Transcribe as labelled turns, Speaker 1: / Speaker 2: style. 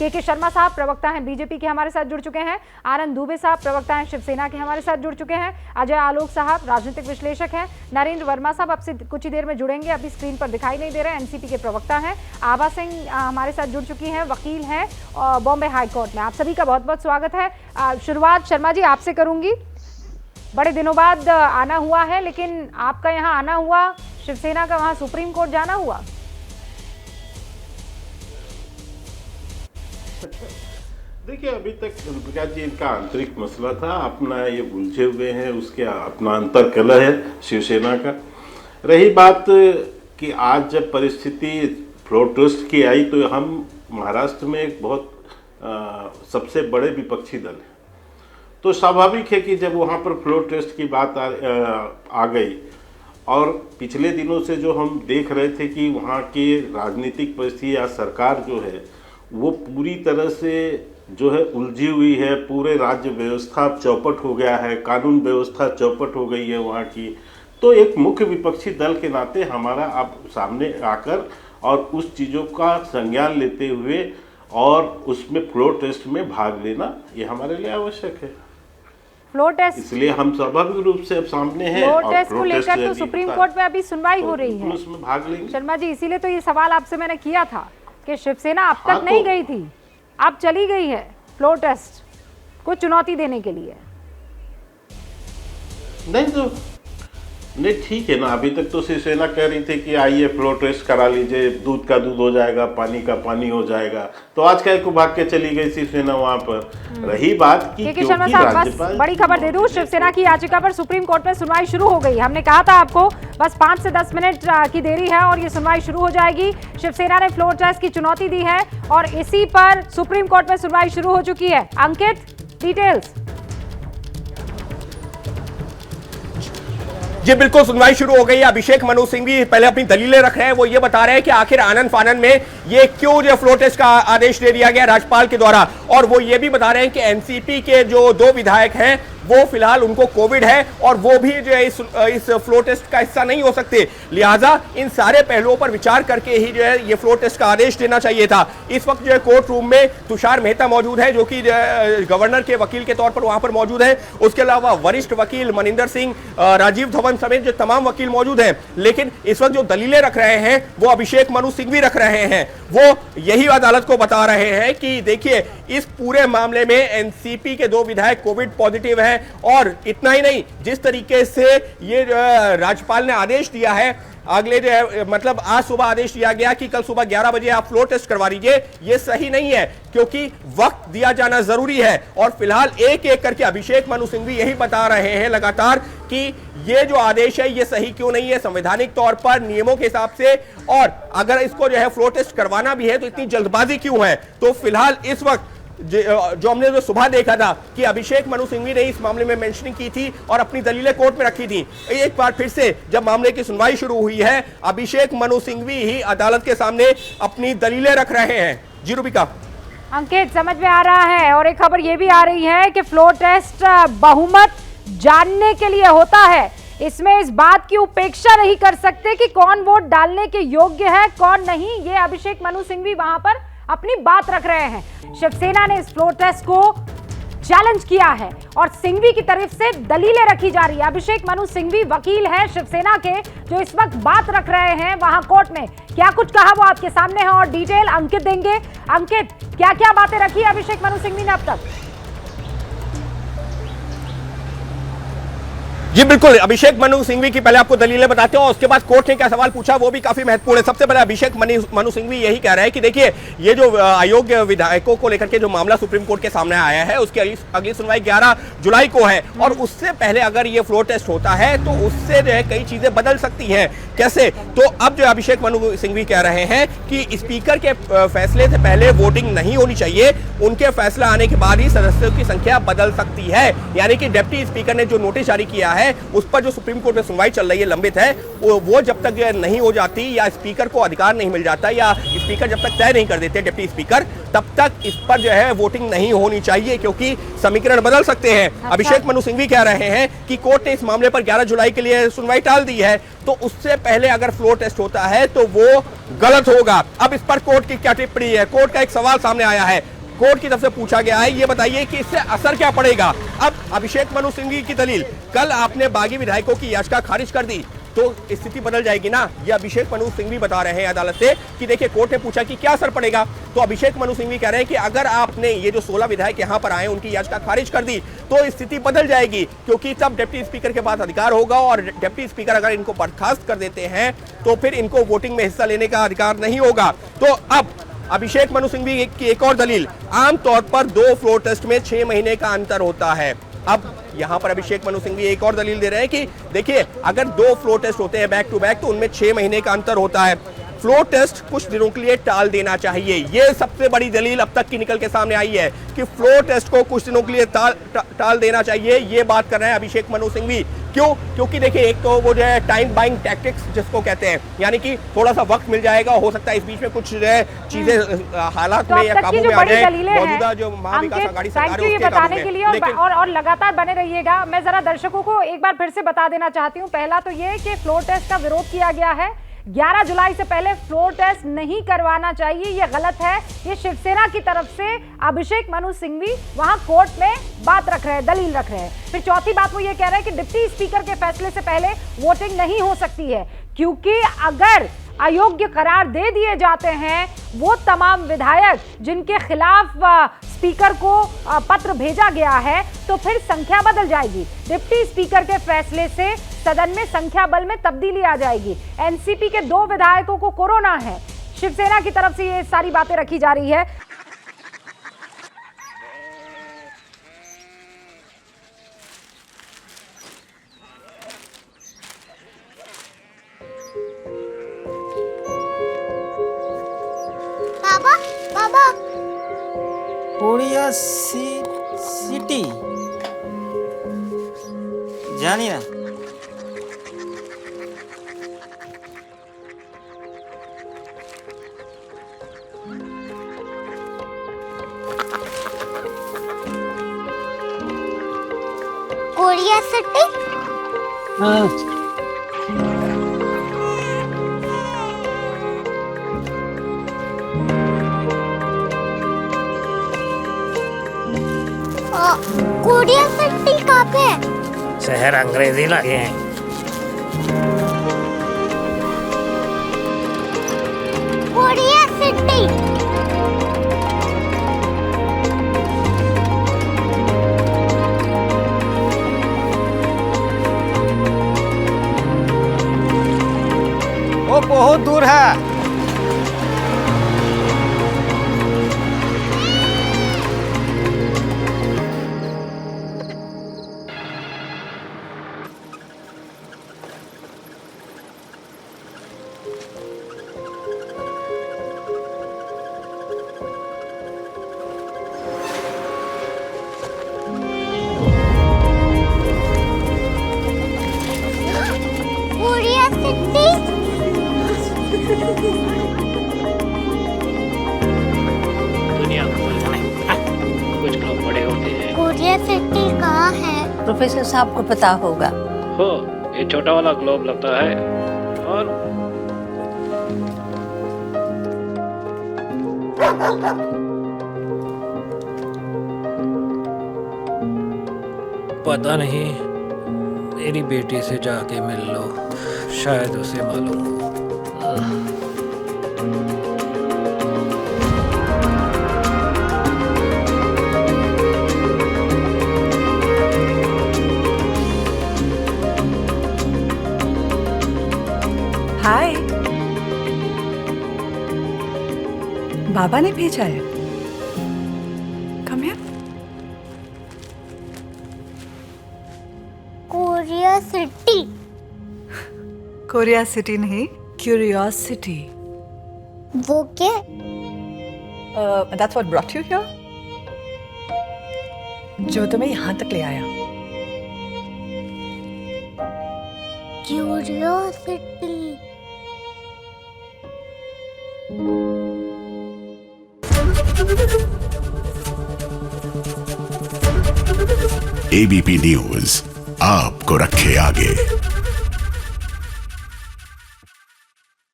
Speaker 1: के शर्मा साहब प्रवक्ता हैं बीजेपी के, हमारे साथ जुड़ चुके हैं। आनंद दुबे साहब प्रवक्ता हैं शिवसेना के, हमारे साथ जुड़ चुके हैं। अजय आलोक साहब राजनीतिक विश्लेषक हैं। नरेंद्र वर्मा साहब आपसे कुछ ही देर में जुड़ेंगे, अभी स्क्रीन पर दिखाई नहीं दे रहे हैं, एनसीपी के प्रवक्ता हैं। आभा सिंह हमारे साथ जुड़ चुकी हैं, वकील हैं बॉम्बे हाईकोर्ट में। आप सभी का बहुत बहुत स्वागत है। शुरुआत शर्मा जी आपसे करूंगी। बड़े दिनों बाद आना हुआ है, लेकिन आपका यहाँ आना हुआ, शिवसेना का वहाँ सुप्रीम कोर्ट जाना हुआ।
Speaker 2: देखिए, अभी तक प्रकाश जी इनका आंतरिक मसला था, अपना ये उलझे हुए हैं, उसके अपना अंतर कलह है शिवसेना का। रही बात कि आज जब परिस्थिति फ्लोर टेस्ट की आई तो हम महाराष्ट्र में एक बहुत सबसे बड़े विपक्षी दल है, तो स्वाभाविक है कि जब वहाँ पर फ्लोर टेस्ट की बात आ गई और पिछले दिनों से जो हम देख रहे थे कि वहाँ की राजनीतिक परिस्थिति या सरकार जो है वो पूरी तरह से जो है उलझी हुई है, पूरे राज्य व्यवस्था चौपट हो गया है, कानून व्यवस्था चौपट हो गई है वहाँ की। तो एक मुख्य विपक्षी दल के नाते हमारा अब सामने आकर और उस चीज़ों का संज्ञान लेते हुए और उसमें फ्लोर टेस्ट में भाग लेना ये हमारे लिए आवश्यक है।
Speaker 1: फ्लोर टेस्ट
Speaker 2: इसलिए हम स्वाभाविक रूप से अब सामने हैं।
Speaker 1: फ्लोर टेस्ट को लेकर तो सुप्रीम कोर्ट में अभी सुनवाई हो रही है,
Speaker 2: उसमें भाग लेंगे।
Speaker 1: शर्मा जी, इसीलिए तो ये सवाल आपसे मैंने किया था कि शिवसेना अब तक नहीं गई थी, अब चली गई है फ्लोर टेस्ट को चुनौती देने के लिए।
Speaker 2: नहीं ठीक है ना, अभी तक तो शिवसेना कह रही थी कि आइए फ्लोर टेस्ट करा लीजिए, दूध का दूध हो जाएगा, पानी का पानी हो जाएगा, तो आज कल को भाग के चली गई शिवसेना वहां पर। रही बात की
Speaker 1: के शर्मा साहब, बस बड़ी खबर दे दूं, शिवसेना की याचिका पर सुप्रीम कोर्ट में सुनवाई शुरू हो गई। हमने कहा था आपको बस 5 से 10 मिनट की देरी है और ये सुनवाई शुरू हो जाएगी। शिवसेना ने फ्लोर टेस्ट की चुनौती दी है और इसी पर सुप्रीम कोर्ट में सुनवाई शुरू हो चुकी है। अंकित, डिटेल्स।
Speaker 3: जी बिल्कुल, सुनवाई शुरू हो गई है। अभिषेक मनु सिंघवी पहले अपनी दलीलें रख रहे हैं। वो ये बता रहे हैं कि आखिर आनंद फानन में ये क्यों जो फ्लोर टेस्ट का आदेश दे दिया गया राज्यपाल के द्वारा, और वो ये भी बता रहे हैं कि एनसीपी के जो 2 विधायक हैं वो फिलहाल उनको कोविड है और वो भी जो है इस फ्लोर टेस्ट का हिस्सा नहीं हो सकते, लिहाजा इन सारे पहलुओं पर विचार करके ही जो है ये फ्लोर टेस्ट का आदेश देना चाहिए था। इस वक्त जो है कोर्ट रूम में तुषार मेहता मौजूद है, जो कि गवर्नर के वकील के तौर पर वहां पर मौजूद है। उसके अलावा वरिष्ठ वकील मनिंदर सिंह, राजीव धवन समेत जो तमाम वकील मौजूद हैं। लेकिन इस वक्त जो दलीलें रख रहे हैं वो अभिषेक मनु सिंघवी रख रहे हैं। वो यही अदालत को बता रहे हैं कि देखिए, इस पूरे मामले में एनसीपी के 2 विधायक कोविड पॉजिटिव हैं, और इतना ही नहीं, जिस तरीके से ये राज्यपाल ने आदेश दिया है, अगले जो मतलब आज सुबह आदेश दिया गया कि कल सुबह 11 बजे आप फ्लोर टेस्ट करवा लीजिए, ये सही नहीं है, क्योंकि वक्त दिया जाना जरूरी है। और फिलहाल एक एक करके अभिषेक मनु सिंघवी यही बता रहे हैं लगातार कि ये जो आदेश है ये सही क्यों नहीं है संवैधानिक तौर पर, नियमों के हिसाब से, और अगर इसको जो है फ्लोर टेस्ट करवाना भी है तो इतनी जल्दबाजी क्यों है। तो फिलहाल इस वक्त जो हमने जो सुबह देखा था कि अभिषेक मनु सिंघवी ने इस मामले में मेंशनिंग की थी और अपनी दलीलें कोर्ट में रखी थी। एक बार फिर से जब मामले की सुनवाई शुरू हुई है, अभिषेक मनु सिंघवी ही अदालत के सामने अपनी दलीलें रख रहे हैं। जी रूबिका।
Speaker 1: अंकित, समझ में आ रहा है, और एक खबर यह भी आ रही है कि फ्लोर टेस्ट बहुमत जानने के लिए होता है। इसमें इस बात की उपेक्षा नहीं कर सकते कि कौन वोट डालने के योग्य है, कौन नहीं। ये अभिषेक मनु सिंघवी वहां पर अपनी बात रख रहे हैं। शिवसेना ने इस फ्लोर टेस्ट को चैलेंज किया है और सिंघवी की तरफ से दलीलें रखी जा रही है। अभिषेक मनु सिंघवी वकील हैं शिवसेना के, जो इस वक्त बात रख रहे हैं वहां कोर्ट में। क्या कुछ कहा वो आपके सामने है और डिटेल अंकित देंगे। अंकित, क्या क्या बातें रखी अभिषेक मनु सिंघवी ने अब तक?
Speaker 3: जी बिल्कुल, अभिषेक मनु सिंघवी की पहले आपको दलीलें बताते हैं और उसके बाद कोर्ट ने क्या सवाल पूछा वो भी काफी महत्वपूर्ण है। सबसे पहले अभिषेक मनु सिंघवी यही कह रहे हैं कि देखिए, ये जो अयोग्य विधायकों को लेकर के जो मामला सुप्रीम कोर्ट के सामने आया है उसकी अगली सुनवाई 11 जुलाई को है, और उससे पहले अगर ये फ्लोर टेस्ट होता है तो उससे जो है कई चीजें बदल सकती हैं। कैसे? तो अब जो अभिषेक मनु सिंघवी कह रहे हैं कि स्पीकर के फैसले से पहले वोटिंग नहीं होनी चाहिए, उनके फैसला आने के बाद ही सदस्यों की संख्या बदल सकती है। यानी कि डिप्टी स्पीकर ने जो नोटिस जारी किया है है उस पर जो सुप्रीम कोर्ट में सुनवाई चल रही है, लंबित है, वो जब तक नहीं हो जाती या स्पीकर को अधिकार नहीं मिल जाता या स्पीकर जब तक तय नहीं कर देते डिप्टी स्पीकर, तब तक इस पर जो है वोटिंग नहीं होनी चाहिए, क्योंकि समीकरण बदल सकते हैं। अभिषेक मनु सिंघवी कह रहे हैं कि कोर्ट ने इस मामले पर 11 जुलाई के लिए सुनवाई टाल दी है, तो उससे पहले अगर फ्लोर टेस्ट होता है तो वो गलत होगा। अब इस पर कोर्ट की क्या टिप्पणी है? कोर्ट का एक सवाल सामने आया है, कोर्ट की तरफ से पूछा गया है, ये बताइए कि इससे असर क्या पड़ेगा। अब अभिषेक मनु सिंघवी की दलील, कल आपने बागी विधायकों की याचिका खारिज कर दी तो स्थिति बदल जाएगी ना, ये अभिषेक मनु सिंघवी बता रहे हैं अदालत से कि देखिए कोर्ट ने पूछा कि क्या असर पड़ेगा, तो अभिषेक मनु सिंघवी कह रहे हैं कि अगर आपने ये जो 16 विधायक यहां पर आए उनकी याचिका खारिज कर दी तो स्थिति बदल जाएगी, क्योंकि तब डिप्टी स्पीकर के पास अधिकार होगा और डिप्टी स्पीकर अगर इनको बर्खास्त कर देते हैं तो फिर इनको वोटिंग में हिस्सा लेने का अधिकार नहीं होगा। तो अब अभिषेक मनु सिंघवी की एक और दलील, आमतौर पर 2 फ्लोर टेस्ट में 6 महीने का अंतर होता है। अब यहां पर अभिषेक मनु सिंघवी एक और दलील दे रहे हैं कि देखिए अगर 2 फ्लोर टेस्ट होते हैं बैक टू बैक तो उनमें 6 महीने का अंतर होता है, फ्लोर टेस्ट कुछ दिनों के लिए टाल देना चाहिए। ये सबसे बड़ी दलील अब तक की निकल के सामने आई है कि फ्लोर टेस्ट को कुछ दिनों के लिए टाल देना चाहिए, ये बात कर रहे हैं अभिषेक मनु सिंघवी। क्यों? क्योंकि देखिए एक तो वो जो है टाइम बाइंग टैक्टिक्स जिसको कहते हैं, यानी कि थोड़ा सा वक्त मिल जाएगा, हो सकता है इस बीच में कुछ जो है चीजें हालात में या काबू में आ जाए, मौजूदा जो महाविकास आघाड़ी सरकार है उसके
Speaker 1: बताने के लिए और लगातार बने रहिएगा। मैं जरा दर्शकों को एक बार फिर से बता देना चाहती हूँ, पहला तो ये कि फ्लोर टेस्ट का विरोध किया गया है, 11 जुलाई से पहले फ्लोर टेस्ट नहीं करवाना चाहिए, ये गलत है। ये शिवसेना की तरफ से अभिषेक मनु सिंघवी वहां कोर्ट में बात रख रहे हैं, दलील रख रहे हैं। फिर चौथी बात वो ये कह रहे हैं कि डिप्टी स्पीकर के फैसले से पहले वोटिंग नहीं हो सकती है, क्योंकि अगर अयोग्य करार दे दिए जाते हैं वो तमाम विधायक जिनके खिलाफ स्पीकर को पत्र भेजा गया है, तो फिर संख्या बदल जाएगी। डिप्टी स्पीकर के फैसले से सदन में संख्या बल में तब्दीली आ जाएगी। एनसीपी के 2 विधायकों को कोरोना है, शिवसेना की तरफ से ये सारी बातें रखी जा रही है।
Speaker 4: बाबा बाबा
Speaker 5: कोरिया सिटी जानी ना
Speaker 4: कोरिया सिटी कोरिया सिटी कहाँ पे है?
Speaker 6: शहर अंग्रेजी लगे हैं।
Speaker 4: कोरिया सिटी
Speaker 5: वो बहुत दूर है।
Speaker 4: कोरिया सिटी
Speaker 6: दुनिया को कुछ लोग बड़े होते हैं।
Speaker 4: कोरिया सिटी कहाँ है?
Speaker 7: प्रोफेसर साहब को पता होगा।
Speaker 6: हो ये छोटा वाला ग्लोब लगता है और पता नहीं, मेरी बेटी से जाके मिल लो, शायद उसे मालूम हो।
Speaker 7: हाय, बाबा ने भेजा है। Come here.
Speaker 4: Korea city
Speaker 7: Korea city नहीं, क्यूरियोसिटी।
Speaker 4: वो क्या?
Speaker 7: That's what brought you here, जो तुम्हें यहाँ तक ले आया।
Speaker 4: क्यूरियोसिटी।
Speaker 8: एबीपी न्यूज आपको रखे आगे।